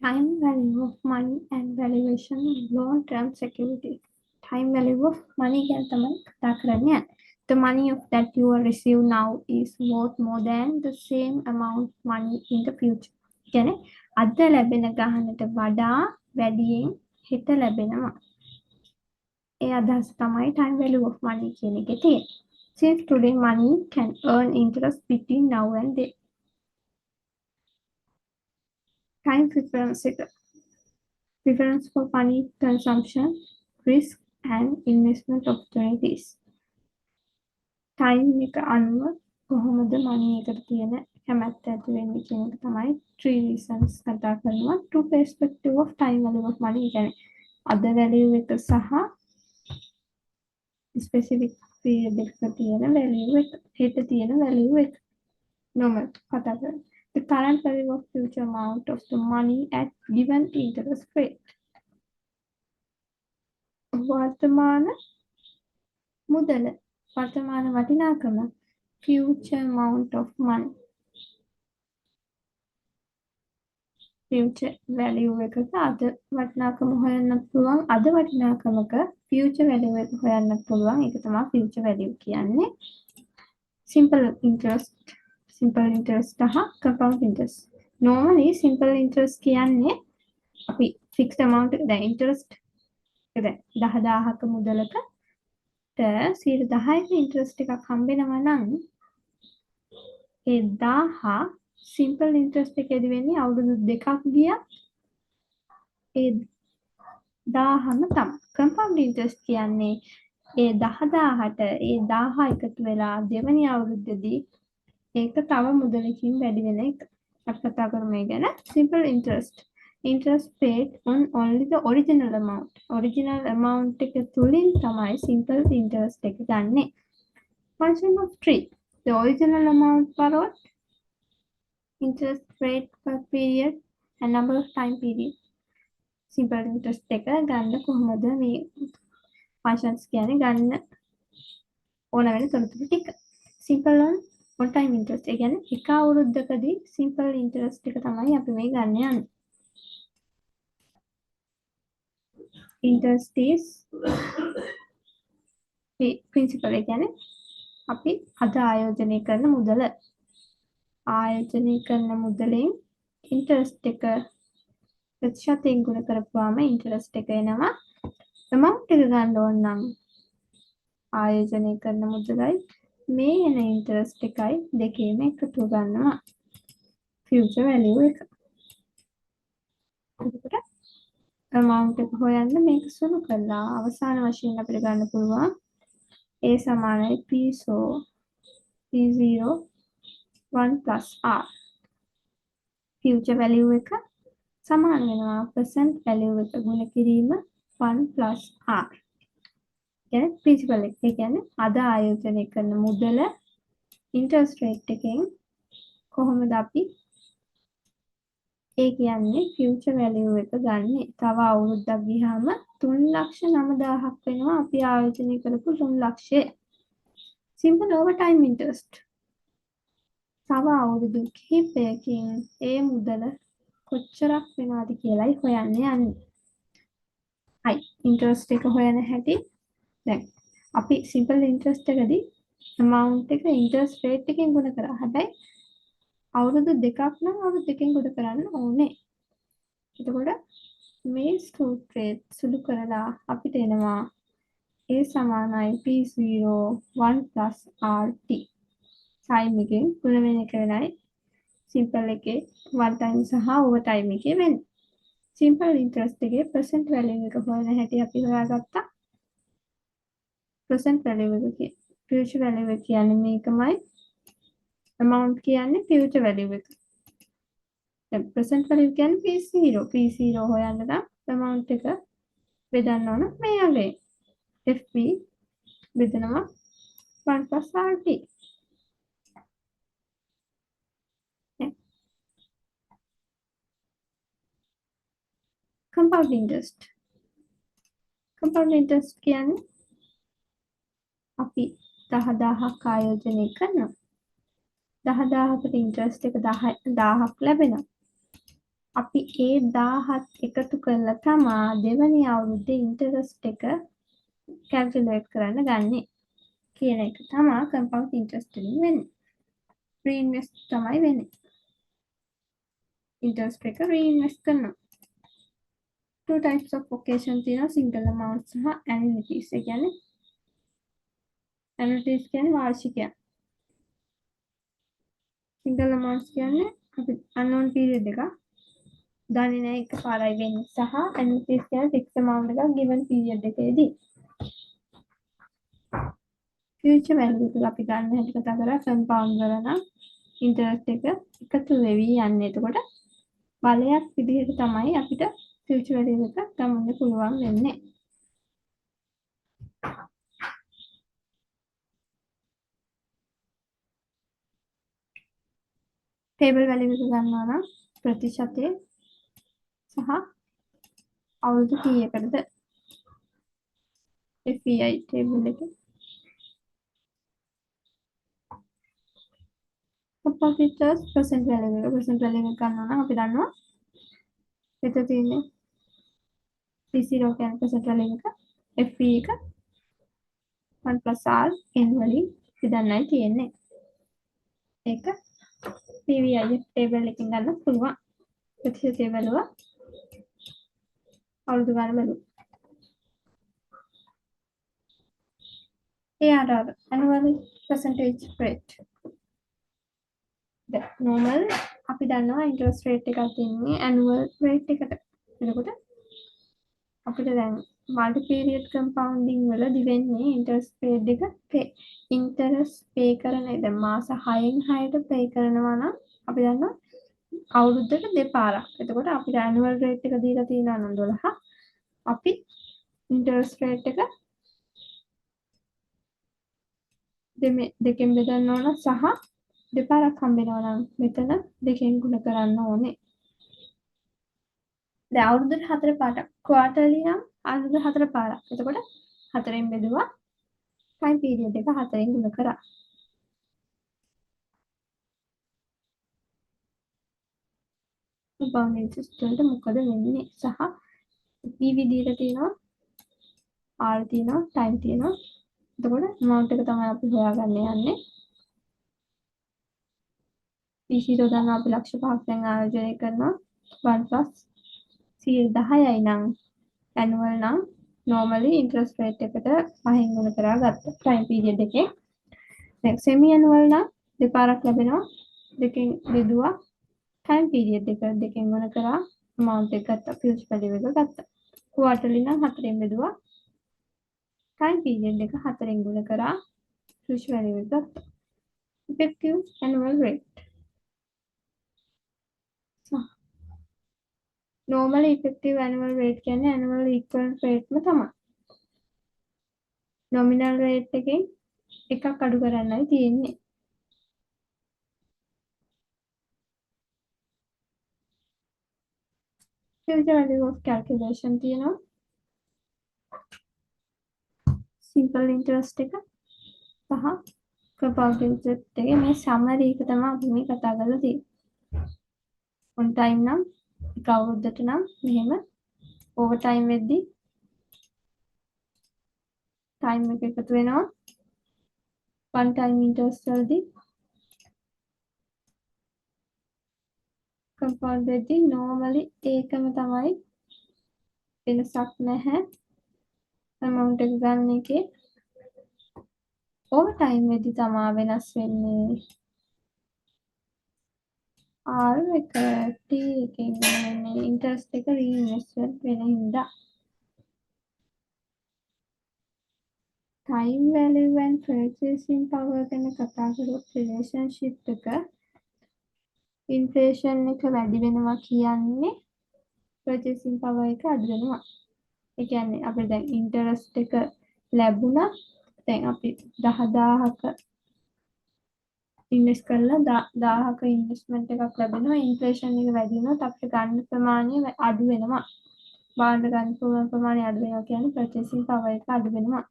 Time value of money and valuation of long-term security. Time value of money ගැන තමයි කතා කරන්නේ. The money of that you will receive now is worth more than the same amount money in the future. කියන්නේ අද ලැබෙන ගහනට වඩා වැඩියෙන් හෙට ලැබෙනවා. ඒ අදහස තමයි time value of money කියන එකේ තියෙන්නේ. Since today money can earn interest between now and then. Time preference එක. Preference for money consumption, risk and investment opportunities. Time එක අනුව කොහොමද money එකට තියෙන කැමැත්ත ඇති වෙන්නේ කියන එක තමයි three reasons කතා කරනවා. Two perspective of time value of money කියන්නේ අද value එක සහ specific period එකක තියෙන value එක, හෙට තියෙන value එක. normal කතා කරන්නේ. The current value of future amount of the money at given interest rate. වර්තමාන මුදල වර්තමාන වටිනාකම future amount of money future value එකක අද වටිනාකම හොයන්නත් පුළුවන් අද වටිනාකමක future value එක හොයන්නත් පුළුවන් ඒක තමයි future value කියන්නේ simple interest සහ compound interest normally simple interest කියන්නේ අපි fixed amount දැන් interest දැන් 10000ක මුදලක 10% ඉන්ට්‍රස්ට් එකක් හම්බෙනවා නම් ඒ 1000 සිම්පල් ඉන්ට්‍රස්ට් එකේදී වෙන්නේ අවුරුදු දෙකක් ගියත් ඒ 1000ම තමයි. කම්පවුන්ඩ් ඉන්ට්‍රස්ට් කියන්නේ ඒ 10000ට ඒ 1000 එකතු වෙලා දෙවෙනි අවුරුද්දේදී ඒක තව මුදලකින් වැඩි වෙන එක. අපි කතා කරමු මේ ගැන. Simple interest interest paid on only the original amount. Original amount එක තුලින් තමයි simple interest එක ගන්නෙ. Function of 3. The original amount borrowed, interest rate per period, and number of time period. Simple interest එක ගන්න කොහොමද මේ functions කියන්නේ ගන්න ඕන වෙන තොරතුරු ටික. Simple on time interest. ඒ කියන්නේ එක අවුරුද්දකදී simple interest එක තමයි අපි මේ ගන්න යන්නේ. interest is principal එක කියන්නේ අපි අද ආයෝජනය කරන මුදල ආයෝජනය කරන මුදලෙන් interest එක ප්‍රතිශතයෙන් ගුණ කරපුවාම interest එක එනවා amount එක ගන්න ඕන නම් ආයෝජනය කරන මුදලයි මේ එන interest එකයි දෙකේම එකතු ගන්නවා future value එක එතකොට amount එක හොයන්න මේක සුළු කරලා අවසාන වශයෙන් අපිට ගන්න පුළුවන් a සමානයි p0 p0 1 plus r future value එක සමාන වෙනවා present value එක ගුණ කිරීම 1 plus r කියන්නේ principal එක. ඒ කියන්නේ අද ආයෝජනය කරන මුදල interest rate එකෙන් කොහොමද අපි ඒ කියන්නේ future value එක ගන්නෙ. තව අවුරුද්දක් ගියාම 3,90,000ක් වෙනවා අපි ආයෝජනය කරපු 3,00,000. simple over time interest. තව අවුරුදු කිහිපයකින් ඒ මුදල කොච්චරක් වෙනවද කියලායි හොයන්න යන්නේ. හයි interest එක හොයන හැටි දැන් අපි simple interest එකදී amount එක interest rate එකෙන් ගුණ කරා. හැබැයි අවුරුදු දෙකක් නම් අවුරුදු දෙකෙන් ගුණ කරන්න ඕනේ. එතකොට මේ සූත්‍රය සුළු කරලා අපිට එනවා a සමානයි p0 1 plus rt. time එකෙන් ගුණ වෙන එක වෙනයි simple එකේ one time සහ over time එකේ වෙන්නේ. simple interest එකේ present value එක හොයන හැටි අපි හොයාගත්තා. present value එක future value එක කියන්නේ මේකමයි. amount කියන්නේ future value එක. දැන් present value කියන්නේ p0 හොයන්න නම් amount එක බෙදන්න ඕන මේ අගේ fp බෙදනවා 1 plus rt. compound interest කියන්නේ අපි 10,000ක් ආයෝජනය කරනවා 10,000කට interest එක 1000ක් ලැබෙනවා අපි ඒ 1000ත් එකතු කරලා තමා දෙවැනි අවුරුද්දේ ඉන්ටරෙස්ට් එක කැල්කියුලේට් කරන්න ගන්නෙ කියන එක තමයි කම්පවුන්ඩ් ඉන්ටරෙස්ට් වලින් වෙන්නේ. රීඉන්වෙස්ට් තමයි වෙන්නේ. ඉන්ටරෙස්ට් එක රීඉන්වෙස්ට් කරනවා. two types of occasion තියෙනවා single amount සහ annuities. ඒ කියන්නේ annuities කියන්නේ වාර්ෂිකයක්. single amounts කියන්නේ අපි unknown period එකක් දන්නේ නැහැ එකපාරයි වෙන්නේ සහ annuities කියන්නේ fixed amount එකක් given period එකේදී. future value එක අපි ගන්න හැටි කතා කරා compound කරලා interest එක එකතු වෙවි යන්නේ. එතකොට බලයක් විදිහට තමයි අපිට future value එක ගන්න පුළුවන් වෙන්නේ. table value එක ගන්නවා නම් ප්‍රතිශතය සහ අවුරුදු කීයකටද FEI table එකේ competitors percent value එක ගන්නවා නම් අපි දන්නවා මෙතන තියෙන්නේ P0 කියන්නේ percent value එක FE එක 1 plus R n වලින් විදන්නයි තියෙන්නේ. ඒක PVI table එකකින් ගන්න පුළුවන්. ප්‍රතිශතය බලුවා අවුරුදු ගන්න බලුවා. ARR annual percentage rate. normal අපි දන්නවා interest rate එකක් තියෙන්නේ annual rate එකට. එතකොට අපිට දැන් multi period compounding වලදී වෙන්නේ interest rate එක interest pay කරන දැන් මාස 6න් 6ට pay කරනවා නම් අපි දන්නවා අවුරුද්දක දෙපාරක්. එතකොට අපිට annual rate එක දීලා තියෙනවා නම් 12. අපි interest rate එක දෙකෙන් බෙදන්න ඕන සහ දෙපාරක් හම්බෙනවා නම් මෙතන දෙකෙන් ගුණ කරන්න ඕනේ. දැන් අවුරුද්දට 4 පාරක් quarterly නම් අවුරුද්දට 4 පාරක්. එතකොට 4ෙන් බෙදුවා time period එක 4ෙන් ගුණ කරා. compound interest වලට මොකද වෙන්නේ සහ PV දීලා තියෙනවා R තියෙනවා time තියෙනවා. එතකොට amount එක තමයි අපි හොයාගන්න යන්නේ. P0 දන්නවා අපි ලක්ෂ 5ක් දැන් ආයෝජනය කරනවා 1 plus 10යි නම් annual නම් normally interest rate එකට 5න් ගුණ කරලා ගත්ත time period එකේ. දැන් semi annual නම් දෙපාරක් ලැබෙනවා. දෙකෙන් බෙදුවා time period එක දෙකෙන් ගුණ කරා amount එක ගත්තා future value එක ගත්තා. quarterly නම් 4ෙන් බෙදුවා time period එක 4ෙන් ගුණ කරා future value එක ගත්තා. effective annual rate. normal effective annual rate කියන්නේ annual equivalent rate ම තමයි. nominal rate එකෙන් එකක් අඩු කරන්නයි තියෙන්නේ. future value of calculation තියෙනවා. simple interest එක සහ compound interest එකේ මේ summary එක තමයි අපි මේ කතා කරලා තියෙන්නේ. on time නම් එක අවුරුද්දට නම් මෙහෙම over time වෙද්දී time එක එකතු වෙනවා. one time interest වලදී compound වෙද්දී normally ඒකම තමයි වෙනසක් නැහැ. amount එක ගන්න එකේ over time වෙද්දී තමයි වෙනස් වෙන්නේ. R එක T එකෙන් වෙන්නේ interest එක reinvestment වෙන හින්දා. time value and purchasing power ගැන කතා කරොත් relationship එක inflation එක වැඩි වෙනවා කියන්නේ purchasing power එක අඩු වෙනවා. ඒ කියන්නේ අපි දැන් interest එක ලැබුණා දැන් අපි 10000ක ඉන්වෙස්ට් කරලා 1000ක ඉන්වෙස්ට්මන්ට් එකක් ලැබෙනවා ඉන්ෆ්ලේෂන් එක වැඩි වෙනොත් අපිට ගන්න ප්‍රමාණය අඩු වෙනවා. බාහිර ගන්න පුළුවන් ප්‍රමාණය අඩු වෙනවා කියන්නේ purchasing power එක අඩු වෙනවා.